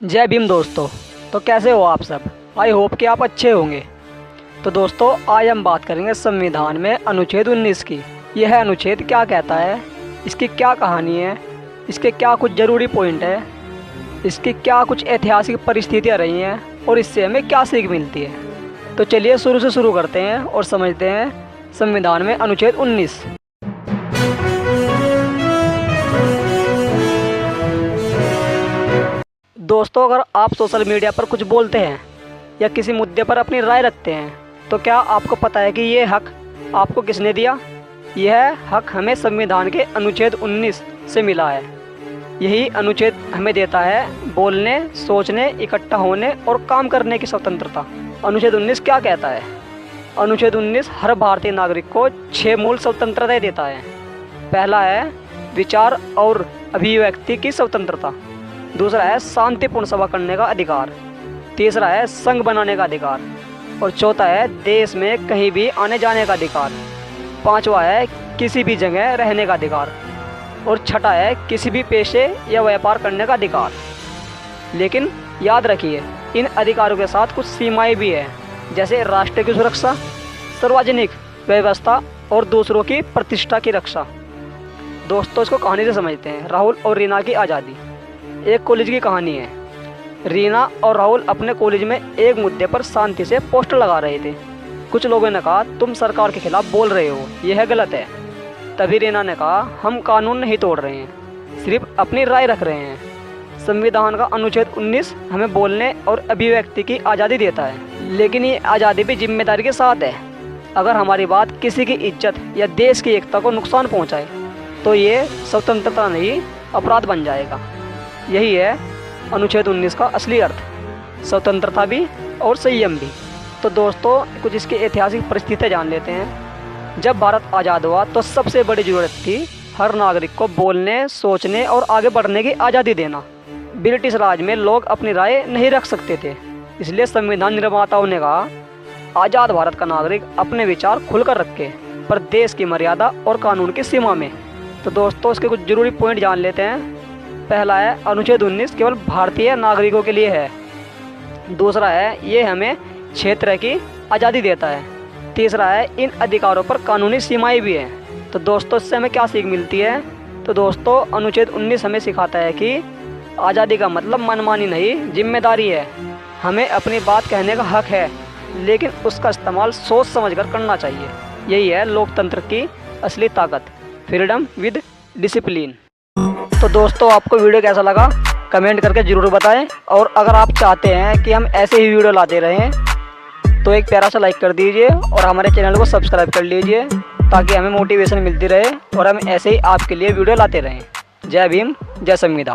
जय भीम दोस्तों। तो कैसे हो आप सब? आई होप कि आप अच्छे होंगे। तो दोस्तों, आज हम बात करेंगे संविधान में अनुच्छेद 19 की। यह अनुच्छेद क्या कहता है, इसकी क्या कहानी है, इसके क्या कुछ ज़रूरी पॉइंट है, इसकी क्या कुछ ऐतिहासिक परिस्थितियाँ रही हैं और इससे हमें क्या सीख मिलती है। तो चलिए शुरू से शुरू करते हैं और समझते हैं संविधान में अनुच्छेद 19। दोस्तों, अगर आप सोशल मीडिया पर कुछ बोलते हैं या किसी मुद्दे पर अपनी राय रखते हैं तो क्या आपको पता है कि ये हक आपको किसने दिया? यह हक हमें संविधान के अनुच्छेद 19 से मिला है। यही अनुच्छेद हमें देता है बोलने, सोचने, इकट्ठा होने और काम करने की स्वतंत्रता। अनुच्छेद 19 क्या कहता है? अनुच्छेद 19 हर भारतीय नागरिक को 6 मूल स्वतंत्रताएं देता है। पहला है विचार और अभिव्यक्ति की स्वतंत्रता। दूसरा है शांतिपूर्ण सभा करने का अधिकार। तीसरा है संघ बनाने का अधिकार। और चौथा है देश में कहीं भी आने जाने का अधिकार। पांचवा है किसी भी जगह रहने का अधिकार। और छठा है किसी भी पेशे या व्यापार करने का अधिकार। लेकिन याद रखिए, इन अधिकारों के साथ कुछ सीमाएं भी हैं, जैसे राष्ट्र की सुरक्षा, सार्वजनिक व्यवस्था और दूसरों की प्रतिष्ठा की रक्षा। दोस्तों, इसको कहानी से समझते हैं। राहुल और रीना की आज़ादी। एक कॉलेज की कहानी है। रीना और राहुल अपने कॉलेज में एक मुद्दे पर शांति से पोस्टर लगा रहे थे। कुछ लोगों ने कहा, तुम सरकार के खिलाफ बोल रहे हो, यह गलत है। तभी रीना ने कहा, हम कानून नहीं तोड़ रहे हैं, सिर्फ अपनी राय रख रहे हैं। संविधान का अनुच्छेद 19 हमें बोलने और अभिव्यक्ति की आज़ादी देता है, लेकिन ये आज़ादी भी जिम्मेदारी के साथ है। अगर हमारी बात किसी की इज्जत या देश की एकता को नुकसान पहुँचाए तो ये स्वतंत्रता नहीं, अपराध बन जाएगा। यही है अनुच्छेद 19 का असली अर्थ, स्वतंत्रता भी और संयम भी। तो दोस्तों, कुछ इसकी ऐतिहासिक परिस्थितियाँ जान लेते हैं। जब भारत आज़ाद हुआ तो सबसे बड़ी ज़रूरत थी हर नागरिक को बोलने, सोचने और आगे बढ़ने की आज़ादी देना। ब्रिटिश राज में लोग अपनी राय नहीं रख सकते थे, इसलिए संविधान निर्माताओं ने कहा, आज़ाद भारत का नागरिक अपने विचार खुलकर रखे, पर देश की मर्यादा और कानून की सीमा में। तो दोस्तों, इसके कुछ ज़रूरी पॉइंट जान लेते हैं। पहला है अनुच्छेद 19 केवल भारतीय नागरिकों के लिए है। दूसरा है ये हमें क्षेत्र की आज़ादी देता है। तीसरा है इन अधिकारों पर कानूनी सीमाएं भी हैं। तो दोस्तों, इससे हमें क्या सीख मिलती है? तो दोस्तों, अनुच्छेद 19 हमें सिखाता है कि आज़ादी का मतलब मनमानी नहीं, जिम्मेदारी है। हमें अपनी बात कहने का हक है, लेकिन उसका इस्तेमाल सोच समझकर करना चाहिए। यही है लोकतंत्र की असली ताकत, फ्रीडम विद डिसिप्लिन। तो दोस्तों, आपको वीडियो कैसा लगा कमेंट करके ज़रूर बताएं। और अगर आप चाहते हैं कि हम ऐसे ही वीडियो लाते रहें तो एक प्यारा सा लाइक कर दीजिए और हमारे चैनल को सब्सक्राइब कर लीजिए, ताकि हमें मोटिवेशन मिलती रहे और हम ऐसे ही आपके लिए वीडियो लाते रहें। जय भीम, जय संविधान।